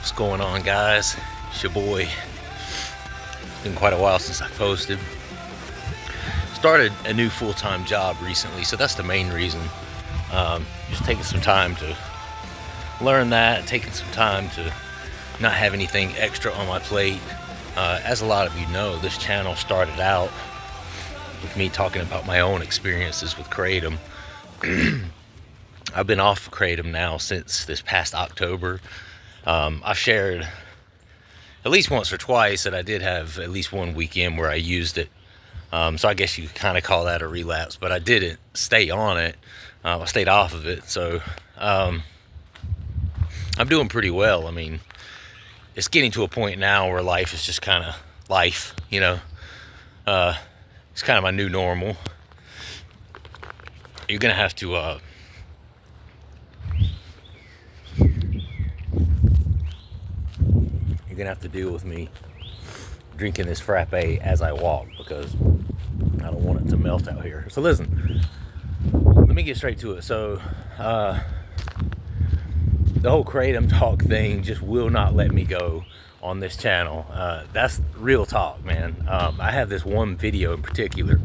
What's going on, guys? It's your boy. It's been quite a while since I posted. Started a new full-time job recently, so that's the main reason. Just taking some time to learn that, taking some time to not have anything extra on my plate. As a lot of you know, this channel started out with me talking about my own experiences with Kratom. I've been off Kratom now since this past October. I've shared at least once or twice that I did have at least one weekend where I used it. So I guess you could kind of call that a relapse, but I didn't stay on it. I stayed off of it. So I'm doing pretty well. I mean, it's getting to a point now where life is just kind of life, you know. It's kind of my new normal. You're going to have to deal with me drinking this frappe as I walk, because I don't want it to melt out here. So listen, let me get straight to it. So the whole Kratom talk thing just will not let me go on this channel. That's real talk, man. I have this one video in particular.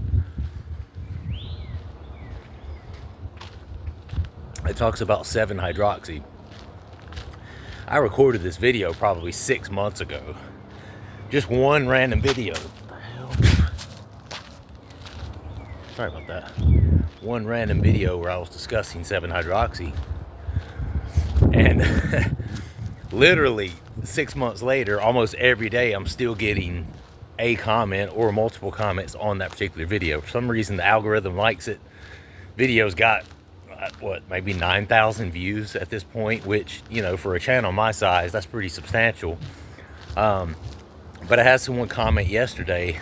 It talks about 7-hydroxy. I recorded this video probably 6 months ago. Just one random video. What the hell? Sorry about that. One random video where I was discussing 7-hydroxy. And literally 6 months later, almost every day, I'm still getting a comment or multiple comments on that particular video. For some reason, the algorithm likes it. Video's got maybe 9,000 views at this point, which, you know, for a channel my size, that's pretty substantial. But I had someone comment yesterday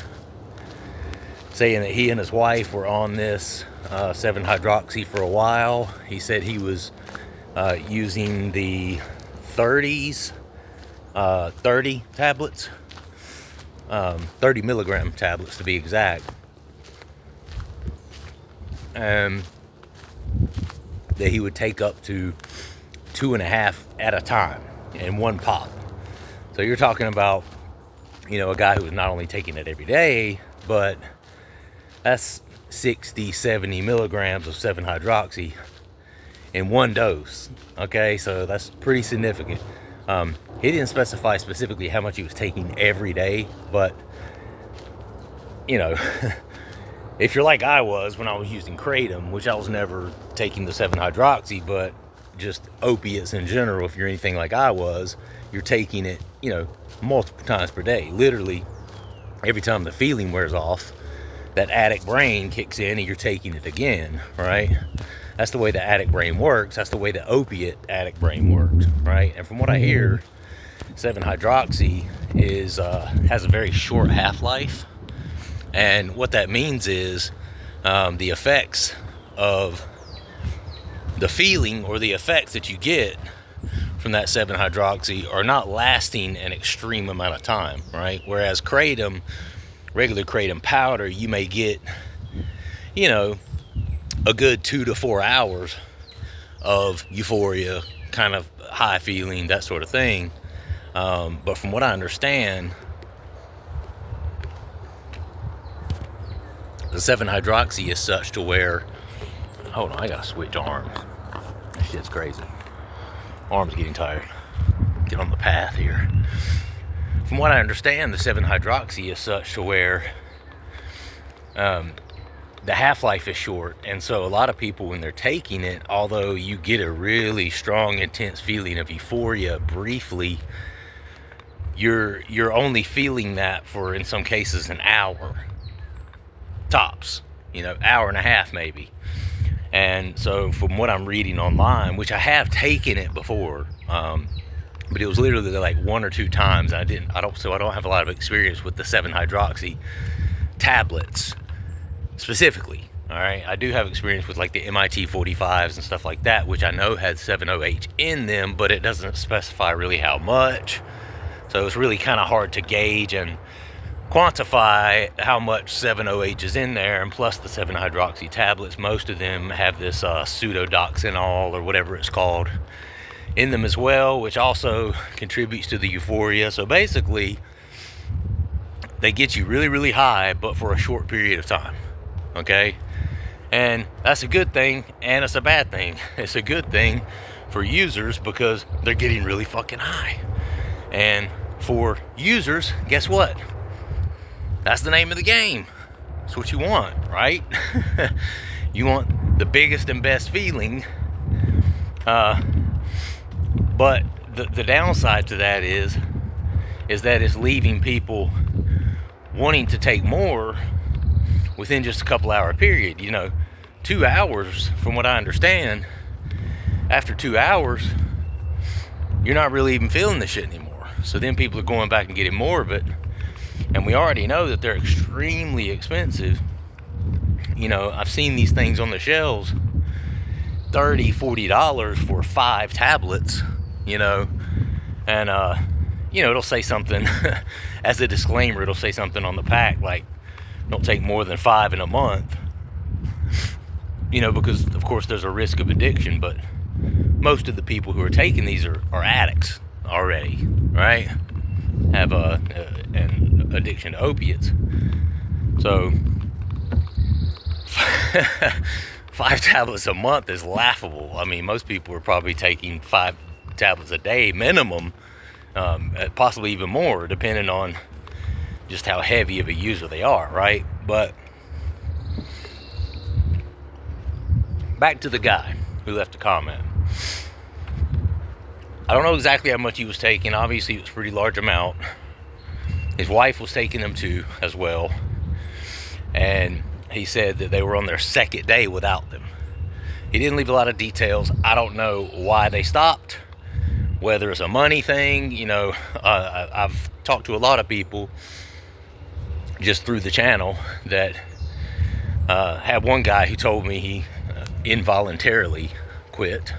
saying that he and his wife were on this 7-hydroxy for a while. He said he was using the 30 tablets, 30 milligram tablets to be exact, and that he would take up to 2.5 at a time in one pop. So you're talking about, you know, a guy who was not only taking it every day, but that's 60, 70 milligrams of 7-hydroxy in one dose. Okay, so that's pretty significant. He didn't specify specifically how much he was taking every day, but, you know, if you're like I was when I was using Kratom, which I was never taking the 7-hydroxy, but just opiates in general, if you're anything like I was, you're taking it, you know, multiple times per day. Literally, every time the feeling wears off, that addict brain kicks in and you're taking it again, right? That's the way the addict brain works. That's the way the opiate addict brain works, right? And from what I hear, 7-hydroxy has a very short half-life. And what that means is the effects of the feeling or the effects that you get from that 7-hydroxy are not lasting an extreme amount of time, right? Whereas Kratom, regular Kratom powder, you may get, you know, a good 2 to 4 hours of euphoria, kind of high feeling, that sort of thing. But from what I understand, the 7-hydroxy is such to where, hold on, I gotta switch arms. That shit's crazy. Arms getting tired. Get on the path here. From what I understand, the 7-hydroxy is such to where the half-life is short, and so a lot of people, when they're taking it, although you get a really strong, intense feeling of euphoria briefly, you're only feeling that for, in some cases, an hour tops, you know, hour and a half maybe. And so from what I'm reading online, which I have taken it before, but it was literally like 1 or 2 times. I don't have a lot of experience with the 7-hydroxy tablets specifically. All right, I do have experience with like the MIT 45s and stuff like that, which I know had 7-OH in them, but it doesn't specify really how much. So it's really kind of hard to gauge and quantify how much 7-OH is in there. And plus the 7-hydroxy tablets, most of them have this pseudodoxinol or whatever it's called in them as well, which also contributes to the euphoria. So basically, they get you really, really high, but for a short period of time, okay? And that's a good thing, and it's a bad thing. It's a good thing for users because they're getting really fucking high. And for users, guess what? That's the name of the game. That's what you want, right? You want the biggest and best feeling. But the downside to that is that it's leaving people wanting to take more within just a couple hour period. 2 hours, from what I understand, after 2 hours, you're not really even feeling the shit anymore. So then people are going back and getting more of it. And we already know that they're extremely expensive. I've seen these things on the shelves, $30, $40 for 5 tablets, and it'll say something as a disclaimer. It'll say something on the pack like, don't take more than 5 in a month, because of course there's a risk of addiction. But most of the people who are taking these are addicts already, right? Have an addiction to opiates. So 5 tablets a month is laughable. I mean, most people are probably taking 5 tablets a day minimum, possibly even more, depending on just how heavy of a user they are, right? But back to the guy who left a comment. I don't know exactly how much he was taking. Obviously, it was a pretty large amount. His wife was taking them too, as well. And he said that they were on their second day without them. He didn't leave a lot of details. I don't know why they stopped, whether it's a money thing. I've talked to a lot of people just through the channel that had one guy who told me he involuntarily quit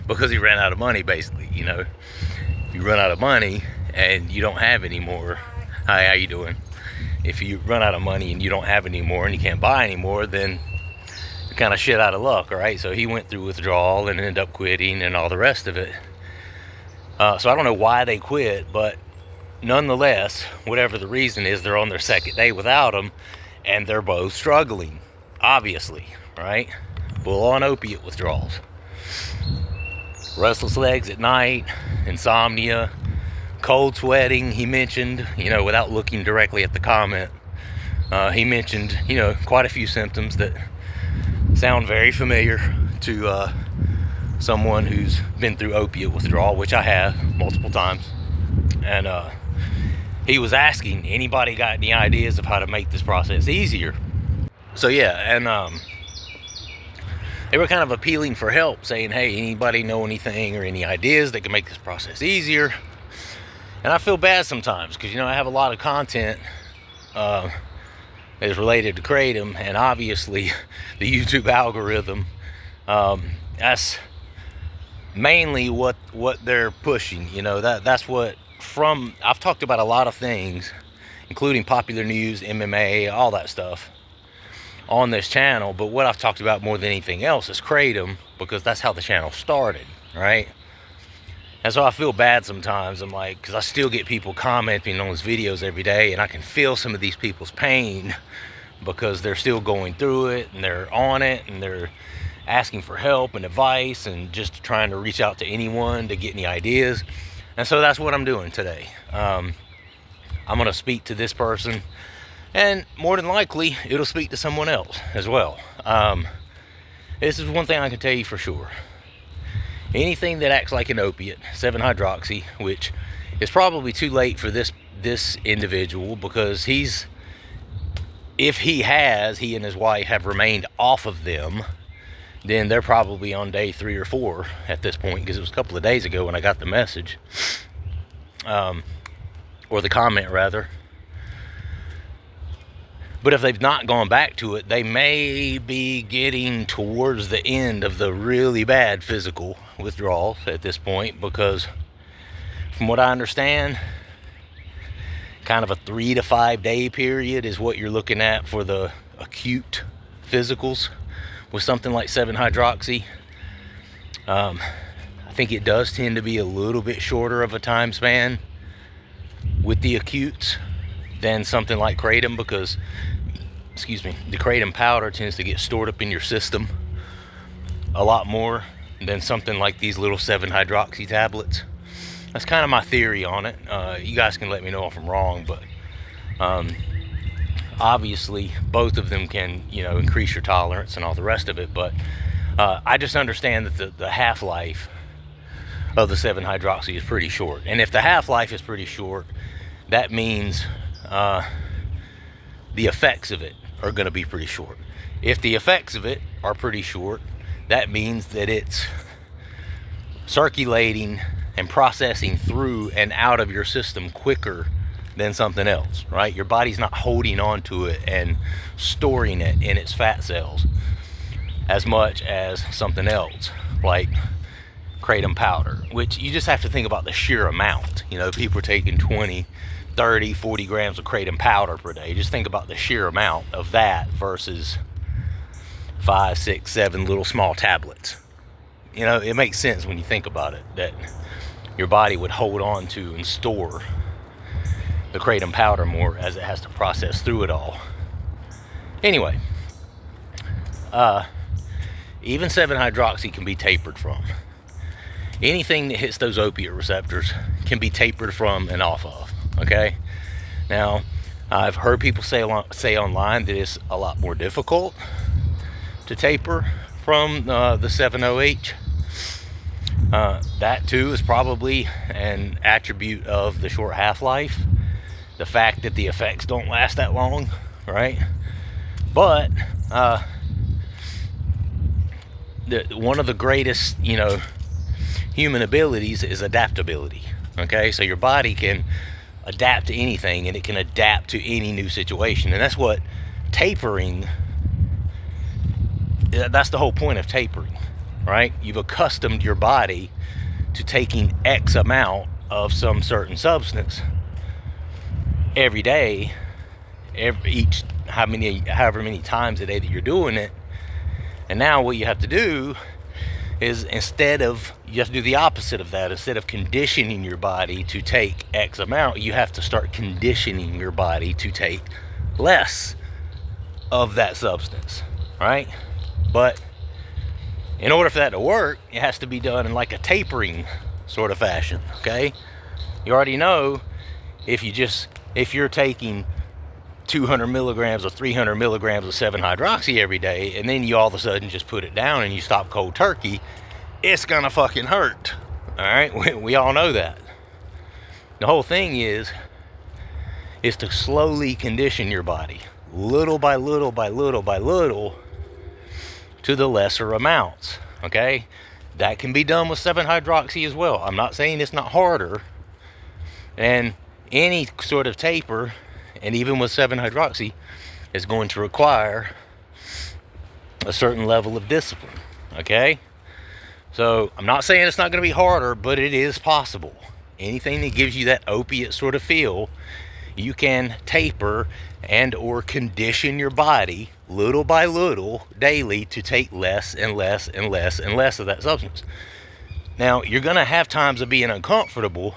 because he ran out of money, basically. If you run out of money and you don't have any more, hi, how you doing? If you run out of money and you don't have any more and you can't buy any more, then you're kind of shit out of luck, all right? So he went through withdrawal and ended up quitting and all the rest of it. So I don't know why they quit, but nonetheless, whatever the reason is, they're on their second day without them, and they're both struggling, obviously, right? Full-on opiate withdrawals. Restless legs at night, insomnia, cold sweating, he mentioned, without looking directly at the comment. He mentioned, quite a few symptoms that sound very familiar to someone who's been through opiate withdrawal, which I have multiple times. And he was asking, anybody got any ideas of how to make this process easier? So yeah, and they were kind of appealing for help, saying, hey, anybody know anything or any ideas that can make this process easier? And I feel bad sometimes because, I have a lot of content that is related to Kratom, and obviously the YouTube algorithm, that's mainly what they're pushing. That's what, I've talked about a lot of things, including popular news, MMA, all that stuff on this channel. But what I've talked about more than anything else is Kratom, because that's how the channel started, right? And so I feel bad sometimes. I'm like, because I still get people commenting on these videos every day, and I can feel some of these people's pain because they're still going through it, and they're on it, and they're asking for help and advice, and just trying to reach out to anyone to get any ideas. And so that's what I'm doing today. I'm going to speak to this person, and more than likely, it'll speak to someone else as well. This is one thing I can tell you for sure. Anything that acts like an opiate, 7-hydroxy, which is probably too late for this individual, because he and his wife have remained off of them, then they're probably on day 3 or 4 at this point, because it was a couple of days ago when I got the message, or the comment rather. But if they've not gone back to it, they may be getting towards the end of the really bad physical withdrawals at this point, because from what I understand, kind of a 3 to 5 day period is what you're looking at for the acute physicals with something like 7-hydroxy. I I think it does tend to be a little bit shorter of a time span with the acutes than something like Kratom, because, excuse me, the Kratom powder tends to get stored up in your system a lot more than something like these little 7-hydroxy tablets. That's kind of my theory on it. You guys can let me know if I'm wrong, but obviously both of them can, you know, increase your tolerance and all the rest of it. But I just understand that the half-life of the 7-hydroxy is pretty short. And if the half-life is pretty short, that means the effects of it are going to be pretty short. If the effects of it are pretty short, that means that it's circulating and processing through and out of your system quicker than something else, right? Your body's not holding on to it and storing it in its fat cells as much as something else like Kratom powder, which you just have to think about the sheer amount. You know, people are taking 20, 30, 40 grams of Kratom powder per day. Just think about the sheer amount of that versus 5, 6, 7 little small tablets. You know, it makes sense when you think about it that your body would hold on to and store the Kratom powder more as it has to process through it all. Anyway, even 7-hydroxy can be tapered from. Anything that hits those opiate receptors can be tapered from and off of, okay? Now, I've heard people say online that it's a lot more difficult to taper from the 7-OH. That too is probably an attribute of the short half-life, the fact that the effects don't last that long, right? But one of the greatest, you know, human abilities is adaptability. Okay, so your body can adapt to anything, and it can adapt to any new situation, and that's what tapering. That's the whole point of tapering, right? You've accustomed your body to taking X amount of some certain substance every day, however many times a day that you're doing it. And now what you have to do is, you have to do the opposite of that. Instead of conditioning your body to take X amount, you have to start conditioning your body to take less of that substance, right? But in order for that to work, it has to be done in like a tapering sort of fashion, okay? You already know if you're taking 200 milligrams or 300 milligrams of 7-hydroxy every day, and then you all of a sudden just put it down and you stop cold turkey, it's gonna fucking hurt. All right, we all know that. The whole thing is to slowly condition your body, little by little by little by little, to the lesser amounts. Okay, that can be done with 7-hydroxy as well. I'm not saying it's not harder, and any sort of taper, and even with 7-hydroxy, is going to require a certain level of discipline, okay? So I'm not saying it's not going to be harder, but it is possible. Anything that gives you that opiate sort of feel, you can taper and or condition your body little by little daily to take less and less and less and less of that substance. Now, you're going to have times of being uncomfortable.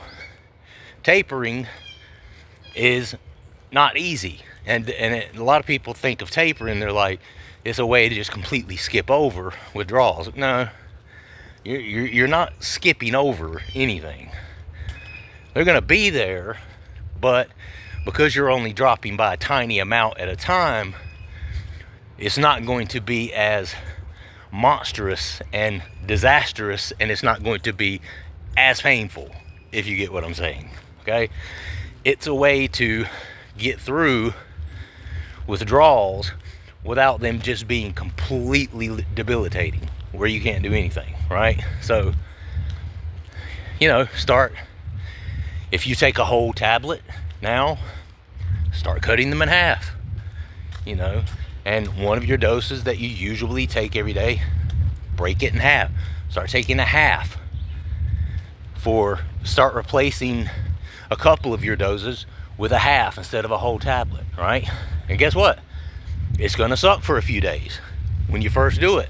Tapering is not easy, and a lot of people think of tapering, they're like, it's a way to just completely skip over withdrawals. No, you're not skipping over anything. They're going to be there, but because you're only dropping by a tiny amount at a time, it's not going to be as monstrous and disastrous, and it's not going to be as painful, if you get what I'm saying. Okay, it's a way to get through withdrawals without them just being completely debilitating, where you can't do anything, right? So, you know, if you take a whole tablet now, start cutting them in half, you know, and one of your doses that you usually take every day, break it in half. Start taking a half. Start replacing a couple of your doses with a half instead of a whole tablet, right? And guess what? It's gonna suck for a few days when you first do it.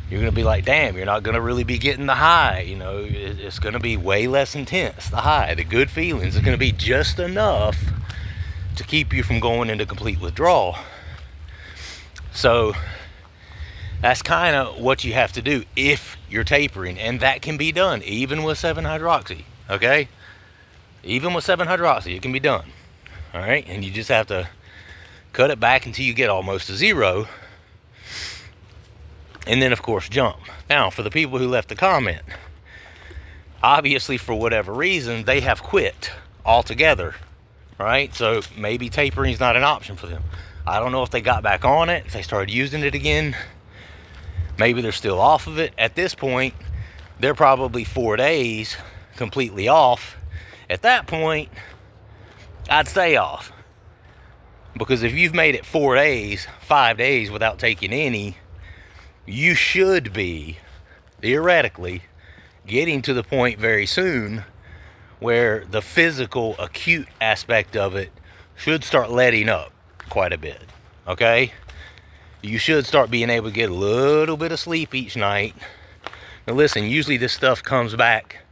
you're going to be like, damn, you're not going to really be getting the high. You know, it's going to be way less intense. The high, the good feelings is going to be just enough to keep you from going into complete withdrawal. So that's kind of what you have to do if you're tapering, and that can be done even with 7-hydroxy. Okay, even with 7-hydroxy, it can be done. All right, and you just have to cut it back until you get almost to zero, and then of course jump. Now, for the people who left the comment, obviously for whatever reason they have quit altogether, right? So maybe tapering is not an option for them. I don't know if they got back on it, if they started using it again. Maybe they're still off of it. At this point, they're probably 4 days completely off. At that point, I'd stay off. Because if you've made it 4 days, 5 days without taking any, you should be, theoretically, getting to the point very soon where the physical, acute aspect of it should start letting up quite a bit, okay? You should start being able to get a little bit of sleep each night. Now listen, usually this stuff comes back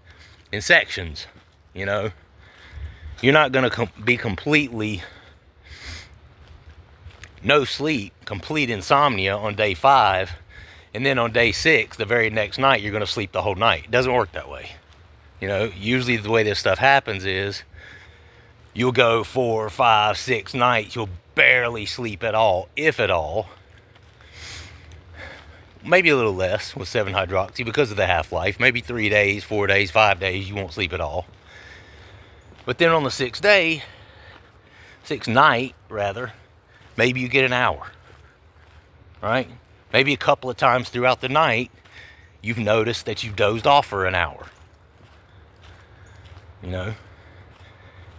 in sections, you know. You're not going to be completely no sleep, complete insomnia on day 5, and then on day 6, the very next night, you're going to sleep the whole night. It doesn't work that way. You know, usually the way this stuff happens is you'll go 4, 5, 6 nights, you'll barely sleep at all, if at all. Maybe a little less with 7-hydroxy because of the half-life. Maybe 3 days, 4 days, 5 days, you won't sleep at all. But then on the 6th day, 6th night rather, maybe you get an hour, right? Maybe a couple of times throughout the night, you've noticed that you've dozed off for an hour. You know,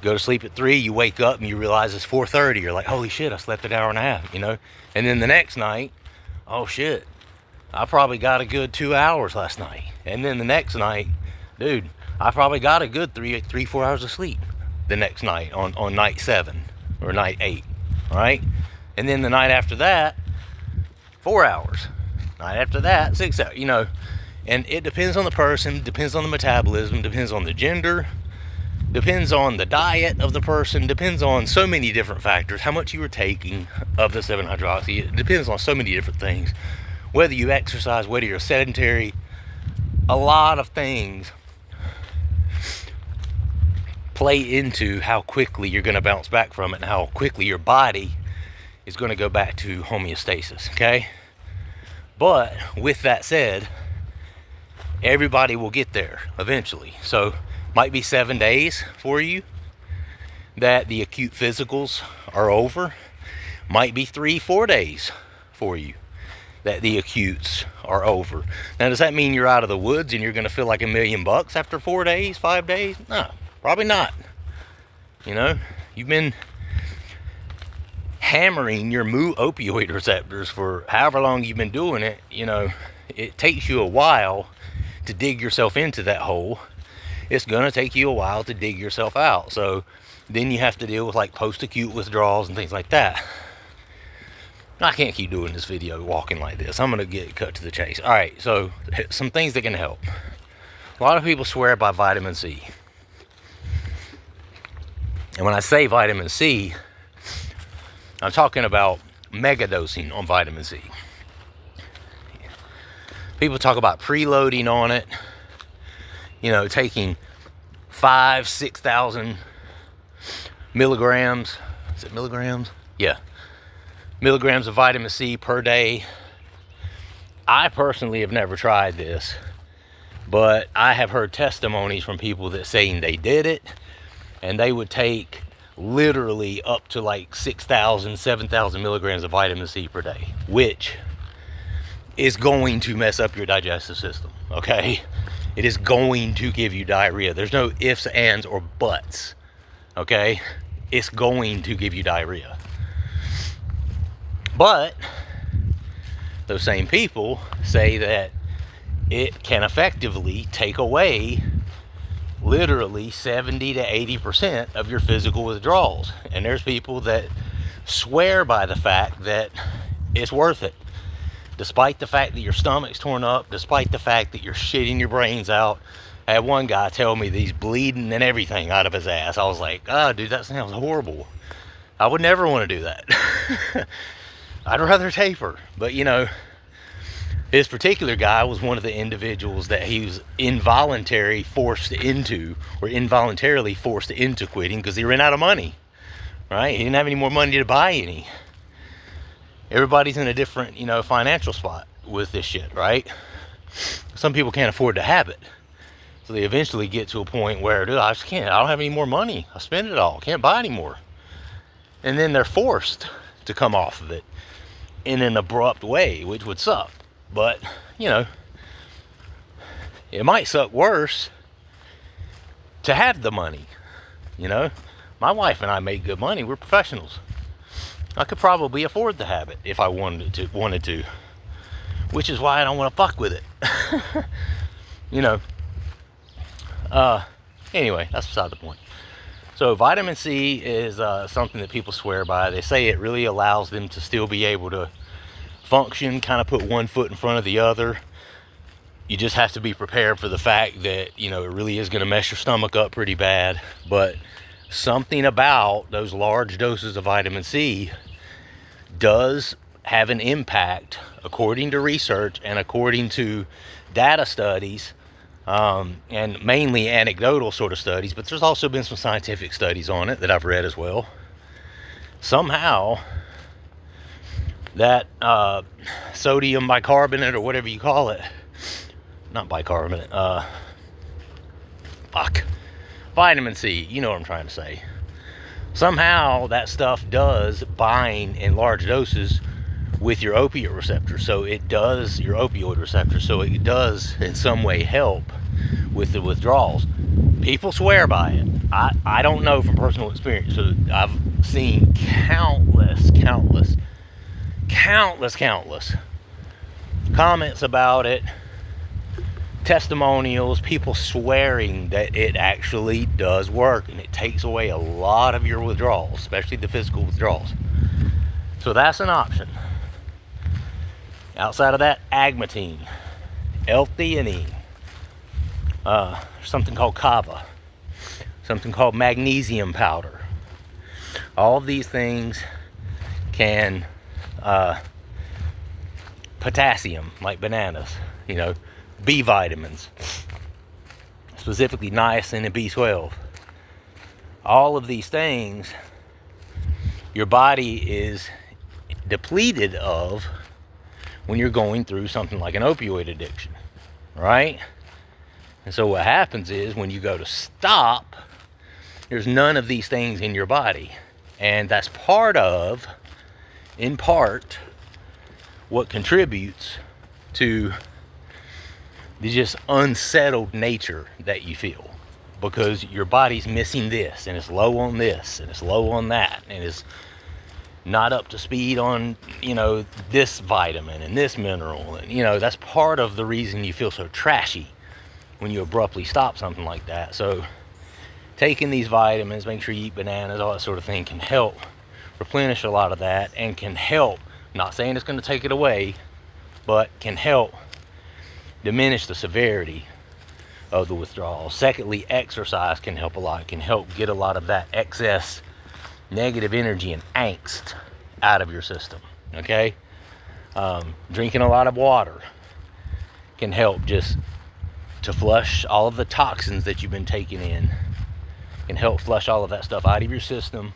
go to sleep at 3, you wake up and you realize it's 4:30. You're like, holy shit, I slept an hour and a half, you know? And then the next night, oh shit, I probably got a good 2 hours last night. And then the next night, dude, I probably got a good 3-4 hours of sleep the next night on night 7 or night 8, all right? And then the night after that, 4 hours. Night after that, 6 hours, you know. And it depends on the person, depends on the metabolism, depends on the gender, depends on the diet of the person, depends on so many different factors, how much you were taking of the 7-hydroxy. It depends on so many different things. Whether you exercise, whether you're sedentary, a lot of things play into how quickly you're going to bounce back from it and how quickly your body is going to go back to homeostasis, okay? But with that said, everybody will get there eventually. So might be 7 days for you that the acute physicals are over. Might be 3-4 days for you that the acutes are over. Now, does that mean you're out of the woods and you're going to feel like $1 million after 4 days, 5 days? No, probably not. You know, you've been hammering your opioid receptors for however long you've been doing it. You know, it takes you a while to dig yourself into that hole. It's going to take you a while to dig yourself out. So then you have to deal with like post-acute withdrawals and things like that. I can't keep doing this video walking like this. I'm going to get cut to the chase. All right, so some things that can help. A lot of people swear by vitamin C. And when I say vitamin C, I'm talking about mega dosing on vitamin C. People talk about preloading on it. You know, taking 5,000-6,000 milligrams. Is it milligrams? Yeah. Milligrams of vitamin C per day. I personally have never tried this, but I have heard testimonies from people that saying they did it, and they would take literally up to like 6,000, 7,000 milligrams of vitamin C per day, which is going to mess up your digestive system, okay? It is going to give you diarrhea. There's no ifs, ands, or buts, okay? It's going to give you diarrhea. But those same people say that it can effectively take away literally 70 to 80% of your physical withdrawals. And there's people that swear by the fact that it's worth it. despite the fact that your stomach's torn up, despite the fact that you're shitting your brains out. I had one guy tell me that he's bleeding and everything out of his ass. I was like, oh, dude, that sounds horrible. I would never want to do that. I'd rather taper. But, you know, this particular guy was one of the individuals that he was involuntarily forced into quitting because he ran out of money, right? He didn't have any more money to buy any. Everybody's in a different, you know, financial spot with this shit, right? Some people can't afford to have it. So they eventually get to a point where, dude, I just can't. I don't have any more money. I spent it all. Can't buy anymore. And then they're forced to come off of it in an abrupt way, which would suck. But, you know, it might suck worse to have the money. You know, my wife and I make good money. We're professionals. I could probably afford to have it if I wanted to. Which is why I don't want to fuck with it. You know. Anyway, that's beside the point. So vitamin C is something that people swear by. They say it really allows them to still be able to function, kind of put one foot in front of the other. You just have to be prepared for the fact that, you know, it really is going to mess your stomach up pretty bad. But something about those large doses of vitamin C does have an impact, according to research and according to data studies, and mainly anecdotal sort of studies, but there's also been some scientific studies on it that I've read as well. Somehow that sodium bicarbonate, or whatever you call it, not bicarbonate, vitamin C, you know what I'm trying to say. Somehow that stuff does bind in large doses with your opiate receptor, so it does, your opioid receptor, so it does in some way help with the withdrawals. People swear by it. I don't know from personal experience. So I've seen countless comments about it, testimonials, people swearing that it actually does work and it takes away a lot of your withdrawals, especially the physical withdrawals. So that's an option. Outside of that, agmatine, L-theanine, something called kava, something called magnesium powder. All of these things can, potassium, like bananas, you know, B vitamins, specifically niacin and B12. All of these things, your body is depleted of when you're going through something like an opioid addiction, right? And so what happens is when you go to stop, there's none of these things in your body. And that's in part, what contributes to the just unsettled nature that you feel. Because your body's missing this, and it's low on this, and it's low on that, and it's not up to speed on, you know, this vitamin and this mineral. And, you know, that's part of the reason you feel so trashy when you abruptly stop something like that. So taking these vitamins, make sure you eat bananas, all that sort of thing, can help replenish a lot of that, and can help, I'm not saying it's going to take it away, but can help diminish the severity of the withdrawal. Secondly, exercise can help a lot. It can help get a lot of that excess negative energy and angst out of your system. Okay, drinking a lot of water can help just to flush all of the toxins that you've been taking in. Can help flush all of that stuff out of your system,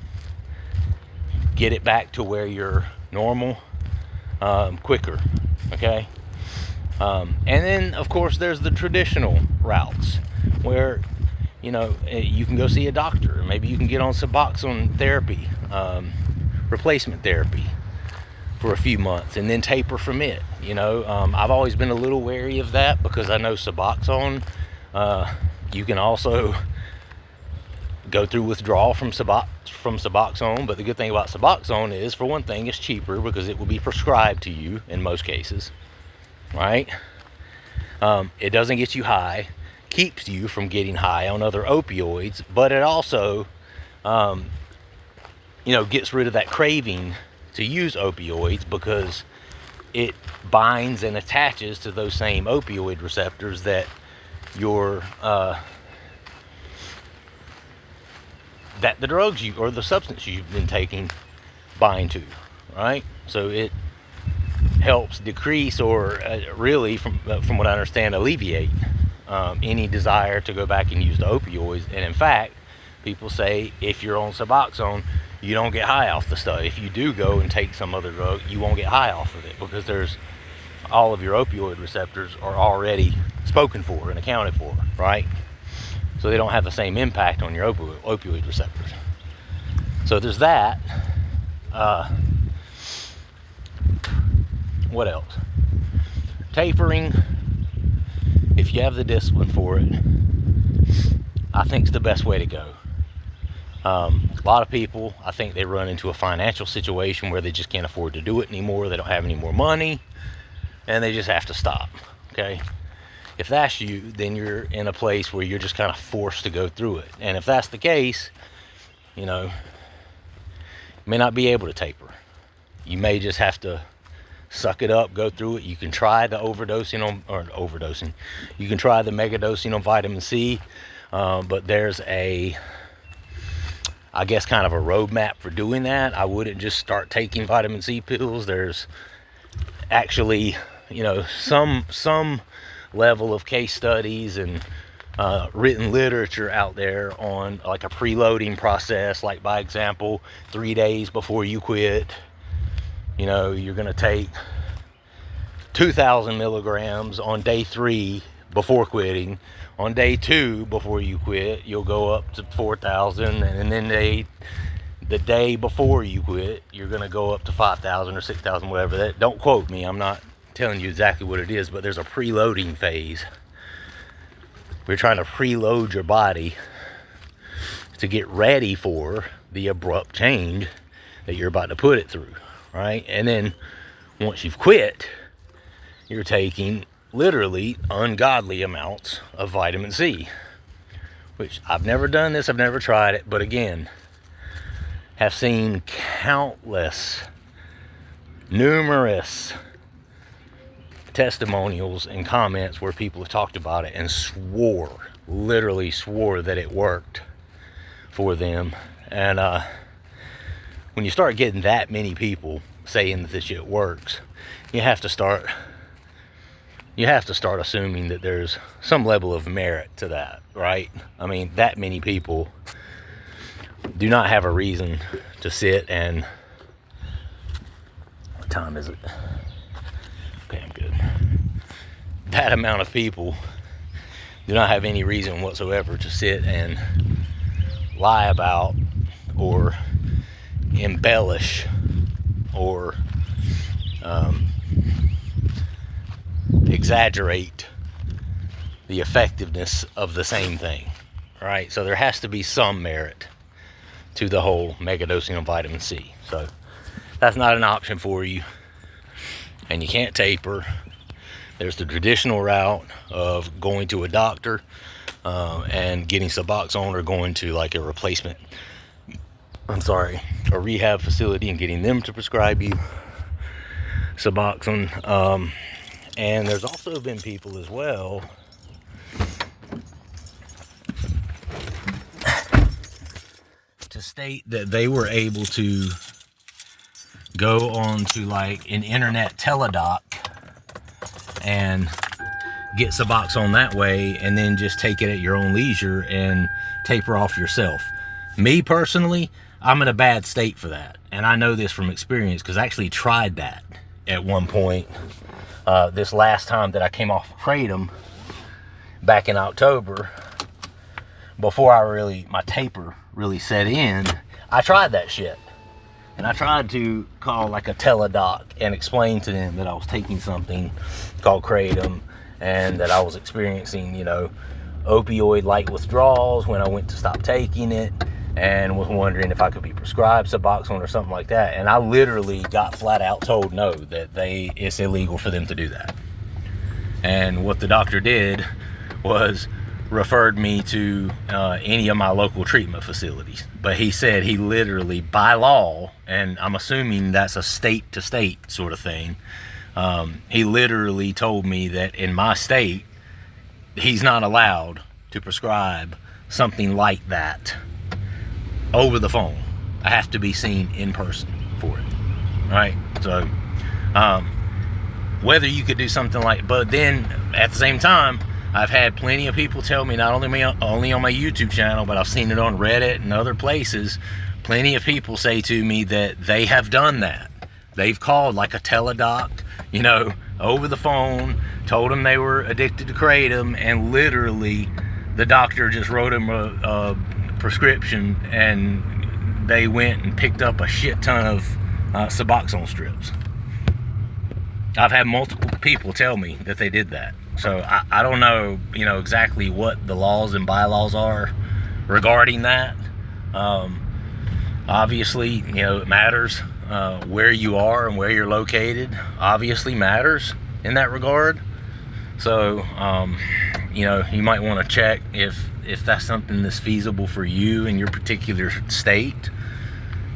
get it back to where you're normal quicker. Okay, and then of course there's the traditional routes where, you know, you can go see a doctor. Maybe you can get on Suboxone therapy, replacement therapy for a few months, and then taper from it. You know, I've always been a little wary of that because I know Suboxone, you can also go through withdrawal from Suboxone. But the good thing about Suboxone is, for one thing, it's cheaper because it will be prescribed to you in most cases, right? It doesn't get you high, keeps you from getting high on other opioids, but it also, you know, gets rid of that craving to use opioids, because it binds and attaches to those same opioid receptors that your that the drugs you or the substance you've been taking bind to, right? So it helps decrease or really, from what I understand, alleviate any desire to go back and use the opioids. And in fact, people say if you're on Suboxone, you don't get high off the stuff. If you do go and take some other drug, you won't get high off of it, because there's all of your opioid receptors are already spoken for and accounted for, right? So they don't have the same impact on your opioid receptors. So there's that. What else? Tapering, if you have the discipline for it, I think it's the best way to go. A lot of people, I think they run into a financial situation where they just can't afford to do it anymore. They don't have any more money, and they just have to stop, okay? If that's you, then you're in a place where you're just kind of forced to go through it. And if that's the case, you know, you may not be able to taper. You may just have to suck it up, go through it. You can try the overdosing. You can try the megadosing on vitamin C, but there's I guess kind of a roadmap for doing that. I wouldn't just start taking vitamin C pills. There's actually, you know, some level of case studies and written literature out there on like a preloading process. Like, by example, 3 days before you quit, you know, you're going to take 2,000 milligrams on day 3 before quitting. On day 2 before you quit, you'll go up to 4,000, and then the day before you quit, you're going to go up to 5,000 or 6,000, whatever. That, don't quote me, I'm not telling you exactly what it is, but there's a preloading phase. We're trying to preload your body to get ready for the abrupt change that you're about to put it through, right? And then once you've quit, you're taking literally ungodly amounts of vitamin C, which I've never done this, I've never tried it, but again, have seen numerous testimonials and comments where people have talked about it and literally swore that it worked for them. And when you start getting that many people saying that this shit works, you have to start assuming that there's some level of merit to that, right? I mean, that many people do not have a reason to sit and... What time is it? Okay, I'm good. That amount of people do not have any reason whatsoever to sit and lie about or embellish or exaggerate the effectiveness of the same thing, right? So there has to be some merit to the whole megadosing on vitamin C. So that's not an option for you, and you can't taper. There's the traditional route of going to a doctor and getting Suboxone, or going to like a rehab facility and getting them to prescribe you Suboxone. And there's also been people as well to state that they were able to go on to like an internet teledoc and get Suboxone that way, and then just take it at your own leisure and taper off yourself. Me personally, I'm in a bad state for that, and I know this from experience because I actually tried that at one point. This last time that I came off Kratom back in October, before my taper really set in, I tried that shit. And I tried to call like a teledoc and explain to them that I was taking something called Kratom and that I was experiencing, you know, opioid-like withdrawals when I went to stop taking it, and was wondering if I could be prescribed Suboxone or something like that. And I literally got flat out told no, that it's illegal for them to do that. And what the doctor did was referred me to any of my local treatment facilities. But he said he literally, by law, and I'm assuming that's a state to state sort of thing, He literally told me that in my state, he's not allowed to prescribe something like that over the phone. I have to be seen in person for it, right? So whether you could do something like, but then at the same time, I've had plenty of people tell me, not only on my YouTube channel, but I've seen it on Reddit and other places, plenty of people say to me that they have done that. They've called like a teledoc, you know, over the phone, told them they were addicted to Kratom, and literally the doctor just wrote them a prescription, and they went and picked up a shit ton of Suboxone strips. I've had multiple people tell me that they did that. So I don't know, you know, exactly what the laws and bylaws are regarding that. Obviously, you know, it matters. Where you are and where you're located obviously matters in that regard. So, you know, you might want to check if that's something that's feasible for you in your particular state.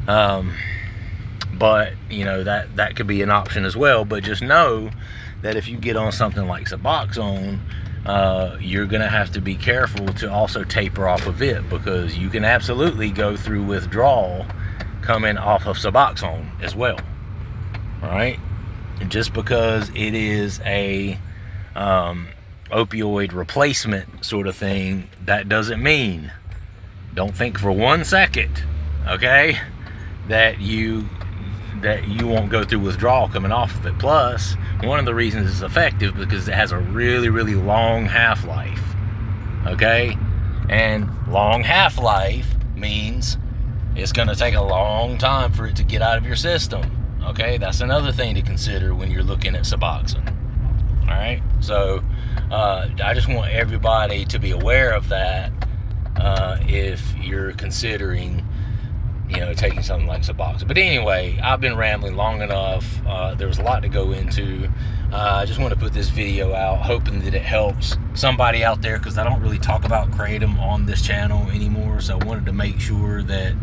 But, you know, that could be an option as well. But just know that if you get on something like Suboxone, you're going to have to be careful to also taper off of it, because you can absolutely go through withdrawal coming off of Suboxone as well. All right? Just because it is a opioid replacement sort of thing, that doesn't mean, don't think for 1 second, okay, that you won't go through withdrawal coming off of it. Plus, one of the reasons it's effective because it has a really, really long half-life, okay? And long half-life means it's going to take a long time for it to get out of your system, okay? That's another thing to consider when you're looking at Suboxone, all right? So, I just want everybody to be aware of that if you're considering, you know, taking something like Suboxone. But anyway, I've been rambling long enough. There was a lot to go into. I just want to put this video out, hoping that it helps somebody out there, because I don't really talk about Kratom on this channel anymore. So I wanted to make sure that,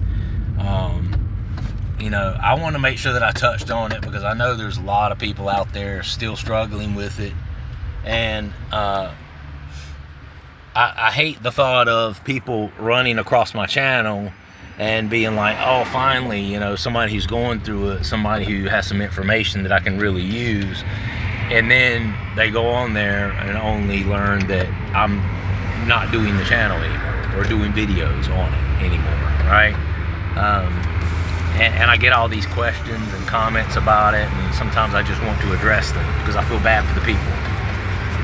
you know, I want to make sure that I touched on it, because I know there's a lot of people out there still struggling with it. And I hate the thought of people running across my channel and being like, oh, finally, you know, somebody who's going through it, somebody who has some information that I can really use. And then they go on there and only learn that I'm not doing the channel anymore, or doing videos on it anymore, right? And I get all these questions and comments about it, and sometimes I just want to address them because I feel bad for the people,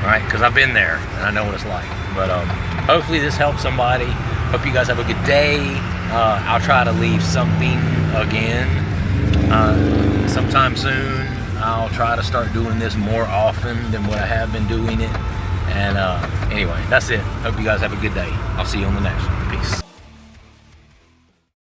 right? Because I've been there and I know what it's like. But hopefully this helps somebody. Hope you guys have a good day. I'll try to leave something again sometime soon. I'll try to start doing this more often than what I have been doing it. And anyway, that's it. Hope you guys have a good day. I'll see you on the next one. Peace.